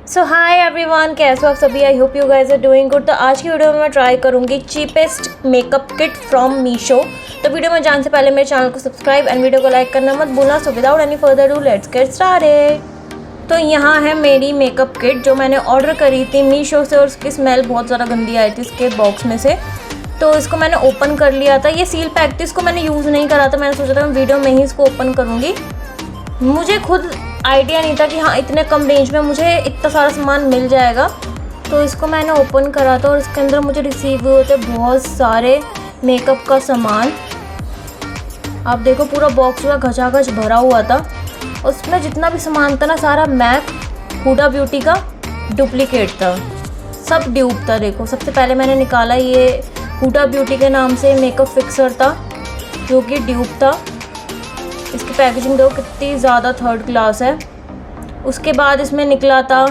सो high everyone, कैसे हो आप सभी। I hope you guys are doing good. तो आज की वीडियो में मैं ट्राई करूंगी cheapest makeup kit from Meesho. तो वीडियो में जाने से पहले मेरे चैनल को सब्सक्राइब एंड वीडियो को लाइक करना मत भूलना। So without any further do let's get started. तो यहाँ है मेरी मेकअप किट जो मैंने ऑर्डर करी थी मीशो से, और उसकी स्मेल बहुत ज़्यादा गंदी आई थी इसके बॉक्स में से। तो इसको मैंने ओपन कर लिया था। ये सील पैक थी, इसको मैंने यूज़ नहीं करा था। मैंने सोचा था मैं वीडियो में ही इसको ओपन करूँगी। मुझे खुद आइडिया नहीं था कि हाँ इतने कम रेंज में मुझे इतना सारा सामान मिल जाएगा। तो इसको मैंने ओपन करा था और इसके अंदर मुझे रिसीव हुए थे बहुत सारे मेकअप का सामान। आप देखो पूरा बॉक्स जो है घचाघच भरा हुआ था। उसमें जितना भी सामान था ना, सारा मैक हुडा ब्यूटी का डुप्लीकेट था, सब ड्यूब था। देखो सबसे पहले मैंने निकाला ये हुडा ब्यूटी के नाम से मेकअप फिक्सर था जो कि ड्यूब था। इसकी पैकेजिंग देखो कितनी ज़्यादा थर्ड क्लास है। उसके बाद इसमें निकला था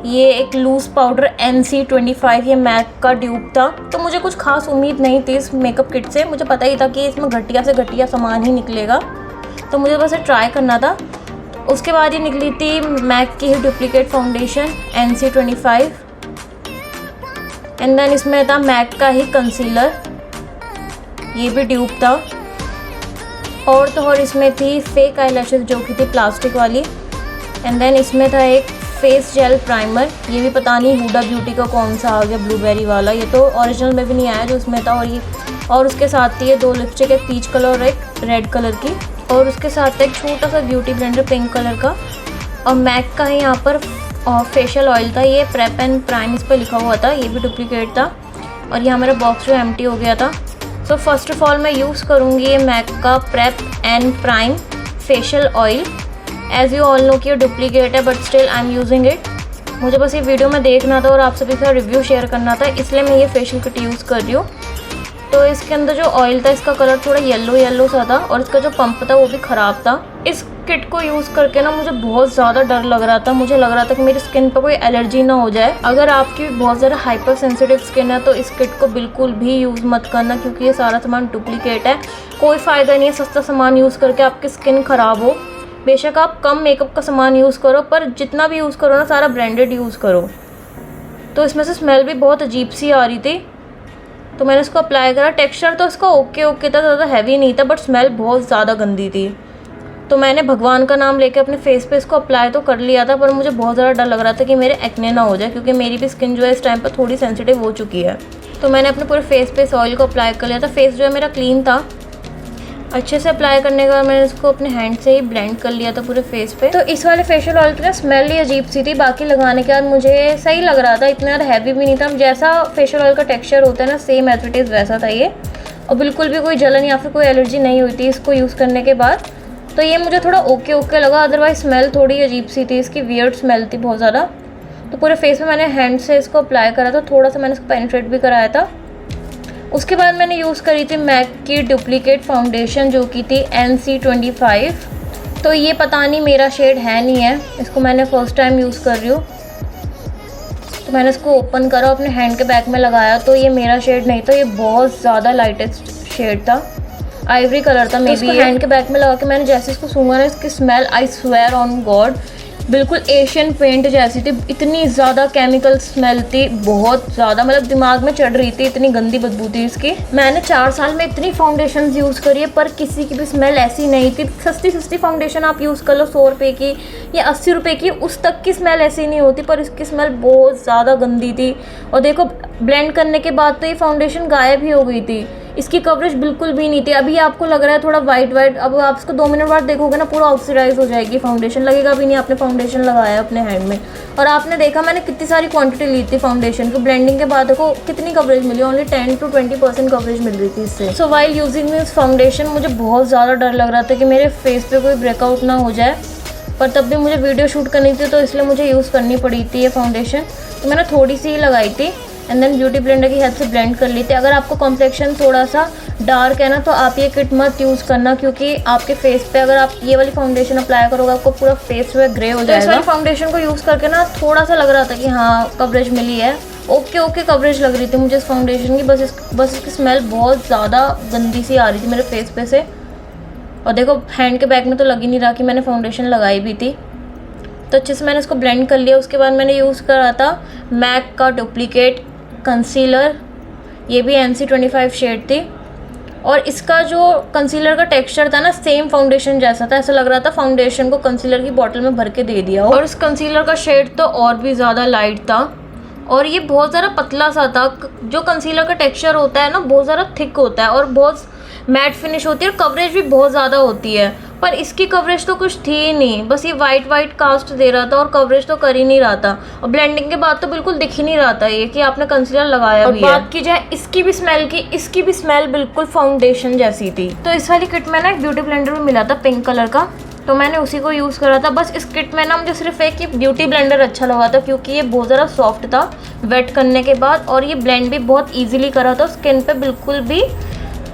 ये एक लूज़ पाउडर NC25, ये मैक का ड्यूब था। तो मुझे कुछ खास उम्मीद नहीं थी इस मेकअप किट से। मुझे पता ही था कि इसमें घटिया से घटिया सामान ही निकलेगा, तो मुझे बस ट्राई करना था। उसके बाद ये निकली थी मैक की ही duplicate foundation NC25, and then इसमें था मैक का ही कंसीलर, ये भी ड्यूब था। और इसमें थी फेक आईलैशेस जो कि थी प्लास्टिक वाली। एंड देन इसमें था एक फेस जेल प्राइमर, ये भी पता नहीं हुडा ब्यूटी का कौन सा आ गया, ब्लूबेरी वाला। ये तो ओरिजिनल में भी नहीं आया जो इसमें था। और उसके साथ थी ये 2 लिपस्टिक, एक पीच कलर और एक रेड कलर की। और उसके साथ एक छोटा सा ब्यूटी ब्लेंडर पिंक कलर का। और मैक का ही यहाँ पर फेशियल ऑयल था, ये प्रेप एंड प्राइम इस पर लिखा हुआ था, ये भी डुप्लीकेट था। और यहाँ मेरा बॉक्स जो एम्प्टी हो गया था। तो फर्स्ट ऑफ ऑल मैं यूज़ करूँगी ये मैक का prep and prime facial oil. As you all know कि ये डुप्लीकेट है, but still I am using it. मुझे बस ये वीडियो में देखना था और आप सभी का रिव्यू शेयर करना था, इसलिए मैं ये फेशियल किट यूज़ कर रही हूँ। तो इसके अंदर जो ऑयल था इसका कलर थोड़ा येलो सा था, और इसका जो पंप था वो भी ख़राब था। इस किट को यूज़ करके ना मुझे बहुत ज़्यादा डर लग रहा था। मुझे लग रहा था कि मेरी स्किन पर कोई एलर्जी ना हो जाए। अगर आपकी बहुत ज़्यादा हाइपर सेंसिटिव स्किन है तो इस किट को बिल्कुल भी यूज़ मत करना, क्योंकि ये सारा सामान डुप्लीकेट है। कोई फ़ायदा नहीं है सस्ता सामान यूज़ करके आपकी स्किन ख़राब हो। बेशक आप कम मेकअप का सामान यूज़ करो, पर जितना भी यूज़ करो ना सारा ब्रांडेड यूज़ करो। तो इसमें से स्मेल भी बहुत अजीब सी आ रही थी, तो मैंने इसको अप्लाई करा। टेक्सचर तो इसका ओके था, ज़्यादा हैवी नहीं था, बट स्मेल बहुत ज़्यादा गंदी थी। तो मैंने भगवान का नाम लेके अपने फेस पे इसको अप्लाई तो कर लिया था, पर मुझे बहुत ज़्यादा डर लग रहा था कि मेरे एक्ने ना हो जाए, क्योंकि मेरी भी स्किन जो है इस टाइम पर थोड़ी सेंसिटिव हो चुकी है। तो मैंने अपने पूरे फेस पे इस ऑयल को अप्लाई कर लिया था। फेस जो है मेरा क्लीन था। अच्छे से अप्लाई करने के बाद मैंने इसको अपने हैंड से ही ब्लेंड कर लिया था पूरे फेस पे। तो इस वाले फेशियल ऑयल की ना स्मेल ही अजीब सी थी। बाकी लगाने के बाद मुझे सही लग रहा था, इतना ज़्यादा हैवी भी नहीं था। जैसा फेशियल ऑयल का टेक्सचर होता है ना, सेम एज इट इज़ वैसा था ये। और बिल्कुल भी कोई जलन या फिर कोई एलर्जी नहीं हुई थी इसको यूज़ करने के बाद। तो ये मुझे थोड़ा ओके लगा। अदरवाइज स्मेल थोड़ी अजीब सी थी, इसकी वियर्ड स्मेल थी बहुत ज़्यादा। तो पूरे फेस में मैंने हैंड से इसको अप्लाई करा था, थोड़ा सा मैंने इसको पेनिट्रेट भी कराया था। उसके बाद मैंने यूज़ करी थी मैक की डुप्लीकेट फाउंडेशन जो कि थी NC25। तो ये पता नहीं मेरा शेड है नहीं है, इसको मैंने फ़र्स्ट टाइम यूज़ कर रही हूँ। तो मैंने इसको ओपन करा, अपने हैंड के बैक में लगाया, तो ये मेरा शेड नहीं था, ये बहुत ज़्यादा लाइटेस्ट शेड था, आइवरी कलर था मे बी। हैंड के बैक में लगा के मैंने जैसे इसको सूंघा ना, इसकी smell I swear on God बिल्कुल एशियन पेंट जैसी थी। इतनी ज़्यादा केमिकल स्मेल थी, बहुत ज़्यादा, मतलब दिमाग में चढ़ रही थी, इतनी गंदी बदबू थी इसकी। मैंने 4 साल में इतनी फाउंडेशन यूज़ करी है, पर किसी की भी स्मेल ऐसी नहीं थी। सस्ती फाउंडेशन आप यूज़ कर लो 100 रुपये की या 80 रुपये की, उस तक की स्मेल ऐसी नहीं होती, पर इसकी स्मेल बहुत ज़्यादा गंदी थी। और देखो ब्लेंड करने के बाद तो ये फाउंडेशन गायब ही हो गई थी, इसकी कवरेज बिल्कुल भी नहीं थी। अभी आपको लग रहा है थोड़ा वाइट, अब आप इसको 2 मिनट बाद देखोगे ना पूरा ऑक्सीडाइज हो जाएगी फाउंडेशन, लगेगा भी नहीं आपने फाउंडेशन लगाया अपने हैंड में। और आपने देखा मैंने कितनी सारी क्वांटिटी ली थी फाउंडेशन की, ब्लेंडिंग के बाद देखो कितनी कवरेज मिली, ओनली 10 to 20% कवरेज मिल रही थी इससे। So while using this foundation मुझे बहुत ज़्यादा डर लग रहा था कि मेरे फेस पे कोई ब्रेकआउट ना हो जाए, पर तब भी मुझे वीडियो शूट करनी थी, तो इसलिए मुझे यूज़ करनी पड़ी थी ये फाउंडेशन। तो मैंने थोड़ी सी ही लगाई थी, एंड देन ब्यूटी ब्लेंडर की हेल्प से ब्लेंड कर ली थी। अगर आपका कॉम्प्लेक्शन थोड़ा सा डार्क है ना, तो आप ये किट मत यूज़ करना, क्योंकि आपके फेस पे अगर आप ये वाली फाउंडेशन अप्लाई करोगे आपको पूरा फेस जो है ग्रे हो जाएगा। तो इस वाली फाउंडेशन को यूज़ करके ना थोड़ा सा लग रहा था कि हाँ कवरेज मिली है, ओके कवरेज लग रही थी मुझे इस फाउंडेशन की। बस इसकी स्मेल बहुत ज़्यादा गंदी सी आ रही थी मेरे फेस पे से। और देखो हैंड के बैक में तो लग ही नहीं रहा कि मैंने फाउंडेशन लगाई भी थी। तो अच्छे से मैंने इसको ब्लेंड कर लिया। उसके बाद मैंने यूज़ करा था मैक का डुप्लीकेट कंसीलर, ये भी NC25 शेड थी। और इसका जो कंसीलर का टेक्सचर था ना, सेम फाउंडेशन जैसा था, ऐसा लग रहा था फाउंडेशन को कंसीलर की बॉटल में भर के दे दिया हो। और इस कंसीलर का शेड तो और भी ज़्यादा लाइट था और ये बहुत ज़्यादा पतला सा था। जो कंसीलर का टेक्सचर होता है ना, बहुत ज़्यादा थिक होता है और बहुत मैट फिनिश होती है और कवरेज भी बहुत ज़्यादा होती है। पर इसकी कवरेज तो कुछ थी ही नहीं, बस ये वाइट कास्ट दे रहा था और कवरेज तो कर ही नहीं रहा था। और ब्लेंडिंग के बाद तो बिल्कुल दिख ही नहीं रहा था ये कि आपने कंसीलर लगाया भी है। और बात की जाए इसकी भी स्मेल की, इसकी भी स्मेल बिल्कुल फाउंडेशन जैसी थी। तो इस वाली किट में ना एक ब्यूटी ब्लेंडर भी मिला था पिंक कलर का, तो मैंने उसी को यूज़ करा था। बस इस किट में ना मुझे सिर्फ एक ही ब्यूटी ब्लेंडर अच्छा लगा था, क्योंकि ये बहुत ज़्यादा सॉफ्ट था वेट करने के बाद और ये ब्लेंड भी बहुत ईजिली करा था, स्किन पे बिल्कुल भी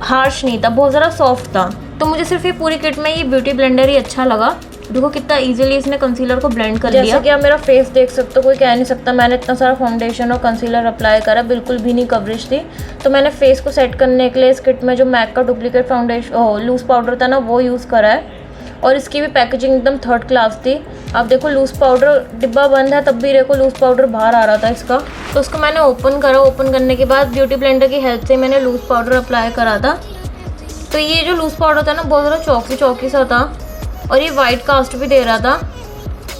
हार्श नहीं था, बहुत ज़्यादा सॉफ्ट था। तो मुझे सिर्फ ये पूरी किट में ये ब्यूटी ब्लेंडर ही अच्छा लगा। देखो कितना इजीली इसने कंसीलर को ब्लेंड कर लिया। जैसे कि आप मेरा फेस देख सकते हो, कोई कह नहीं सकता मैंने इतना सारा फाउंडेशन और कंसीलर अप्लाई करा, बिल्कुल भी नहीं कवरेज थी। तो मैंने फेस को सेट करने के लिए इस किट में जो मैक का डुप्लीकेट फाउंडेशन लूज़ पाउडर था ना, वो यूज़ करा है। और इसकी भी पैकेजिंग एकदम थर्ड क्लास थी। आप देखो लूज़ पाउडर डिब्बा बंद है, तब भी देखो लूज़ पाउडर बाहर आ रहा था इसका। तो उसको मैंने ओपन करा, ओपन करने के बाद ब्यूटी ब्लेंडर की हेल्प से मैंने लूज़ पाउडर अप्लाई करा था। तो ये जो लूज़ पाउडर था ना, बहुत ज़्यादा चौकी सा था और ये वाइट कास्ट भी दे रहा था।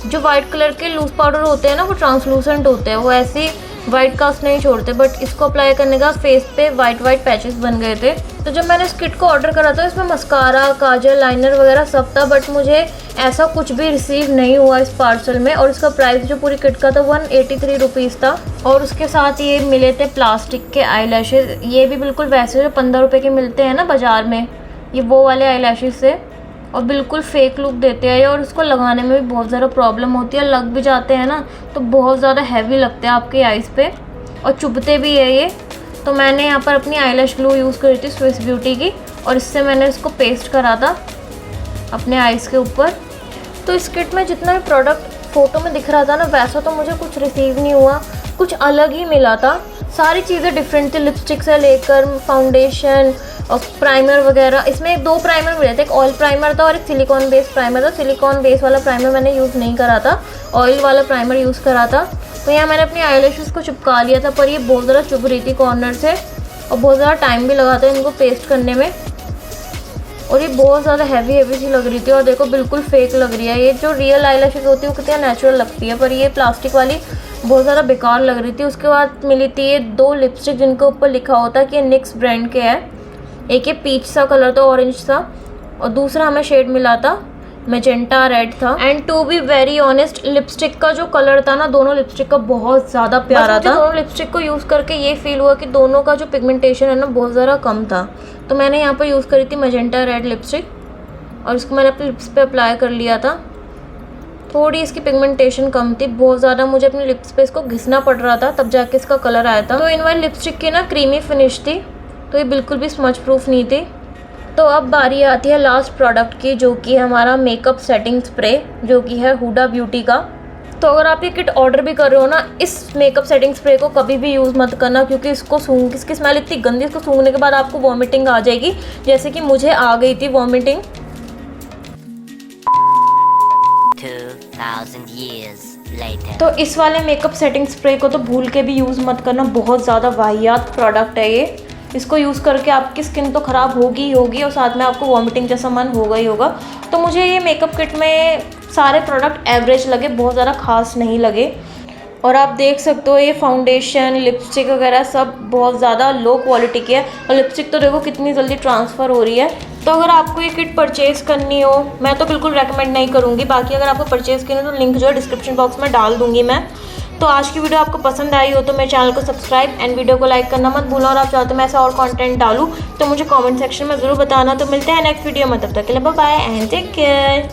जो वाइट कलर के लूज़ पाउडर होते हैं ना, वो ट्रांसलूसेंट होते हैं, वो ऐसे वाइट कास्ट नहीं छोड़ते। बट इसको अप्लाई करने का फेस पे वाइट पैचेस बन गए थे। तो जब मैंने इस किट को ऑर्डर करा था, इसमें मस्कारा, काजल, लाइनर वगैरह सब था, बट मुझे ऐसा कुछ भी रिसीव नहीं हुआ इस पार्सल में। और इसका प्राइस जो पूरी किट का था 183 रुपीज़ था। और उसके साथ ये मिले थे प्लास्टिक के आई लैशेज़, ये भी बिल्कुल वैसे जो 15 रुपये के मिलते हैं ना बाज़ार में, ये वो वाले आई लैशेज़ थे और बिल्कुल फेक लुक देते हैं और इसको लगाने में भी बहुत ज़्यादा प्रॉब्लम होती है। लग भी जाते हैं ना तो बहुत ज़्यादा हैवी लगते हैं आपके आइज़ पे और चुभते भी है ये। तो मैंने यहाँ पर अपनी आईलैश ग्लू यूज़ करी थी स्विस ब्यूटी की और इससे मैंने इसको पेस्ट करा था अपने आइज़ के ऊपर। तो इस किट में जितना भी प्रोडक्ट फ़ोटो में दिख रहा था ना, वैसा तो मुझे कुछ रिसीव नहीं हुआ, कुछ अलग ही मिला था। सारी चीज़ें डिफरेंट थी, लिपस्टिक से लेकर फाउंडेशन और प्राइमर वगैरह। इसमें 2 प्राइमर मिले थे, एक ऑयल प्राइमर था और एक सिलिकॉन बेस प्राइमर था। सिलिकॉन बेस वाला प्राइमर मैंने यूज़ नहीं करा था, ऑयल वाला प्राइमर यूज़ करा था। तो यहाँ मैंने अपनी आईलैशेस को चिपका लिया था, पर ये बहुत ज़्यादा चुभ रही थी कॉर्नर से और बहुत ज़्यादा टाइम भी लगा था इनको पेस्ट करने में। और ये बहुत ज़्यादा हैवी सी लग रही थी और देखो बिल्कुल फेक लग रही है। ये जो रियल आईलैशेस होती है वो कितनी नेचुरल लगती है, पर ये प्लास्टिक वाली बहुत ज़्यादा बेकार लग रही थी। उसके बाद मिली थी ये 2 लिपस्टिक जिनके ऊपर लिखा होता है कि ये निक्स ब्रांड के है। एक ये पीच सा कलर था, ऑरेंज सा, और दूसरा हमें शेड मिला था मैजेंटा रेड था। And to be very honest, lipstick का जो कलर था ना, दोनों लिपस्टिक का बहुत ज़्यादा प्यारा था। दोनों लिपस्टिक को यूज़ करके ये फील हुआ कि दोनों का जो पिगमेंटेशन है ना, बहुत ज़्यादा कम था। तो मैंने यहाँ पर यूज़ करी थी मैजेंटा रेड लिपस्टिक और इसको मैंने अपने लिप्स पे अप्लाई कर लिया था। थोड़ी इसकी पिगमेंटेशन कम थी, बहुत ज़्यादा मुझे अपने लिप्स पे इसको घिसना पड़ रहा था, तब जाके इसका कलर आया था। तो इन वाली लिपस्टिक की ना क्रीमी फिनिश थी, तो ये बिल्कुल भी स्मच प्रूफ नहीं थी। तो अब बारी आती है लास्ट प्रोडक्ट की, जो कि है हमारा मेकअप सेटिंग स्प्रे, जो कि है हुडा ब्यूटी का। तो अगर आप ये किट ऑर्डर भी कर रहे हो ना, इस मेकअप सेटिंग स्प्रे को कभी भी यूज़ मत करना, क्योंकि इसकी स्मेल इतनी गंदी, इसको सूंघने के बाद आपको वॉमिटिंग आ जाएगी, जैसे कि मुझे आ गई थी वॉमिटिंग। 2000 years later. तो इस वाले मेकअप सेटिंग स्प्रे को तो भूल के भी यूज़ मत करना, बहुत ज़्यादा वाहियात प्रोडक्ट है ये। इसको यूज़ करके आपकी स्किन तो ख़राब होगी ही होगी और साथ में आपको वॉमिटिंग जैसा मन होगा ही होगा। तो मुझे ये मेकअप किट में सारे प्रोडक्ट एवरेज लगे, बहुत ज़्यादा खास नहीं लगे। और आप देख सकते हो ये फाउंडेशन, लिपस्टिक वगैरह सब बहुत ज़्यादा लो क्वालिटी की है और लिपस्टिक तो देखो कितनी जल्दी ट्रांसफ़र हो रही है। तो अगर आपको ये किट परचेज़ करनी हो, मैं तो बिल्कुल रेकमेंड नहीं करूँगी। बाकी अगर आपको परचेज़ करनी हो तो लिंक जो है डिस्क्रिप्शन बॉक्स में डाल दूँगी मैं। तो आज की वीडियो आपको पसंद आई हो तो मेरे चैनल को सब्सक्राइब एंड वीडियो को लाइक करना मत भूलना। और आप चाहते हो मैं ऐसा और कंटेंट डालूँ तो मुझे कमेंट सेक्शन में ज़रूर बताना। तो मिलते हैं नेक्स्ट वीडियो में, तब तक के लिए bye bye and take care.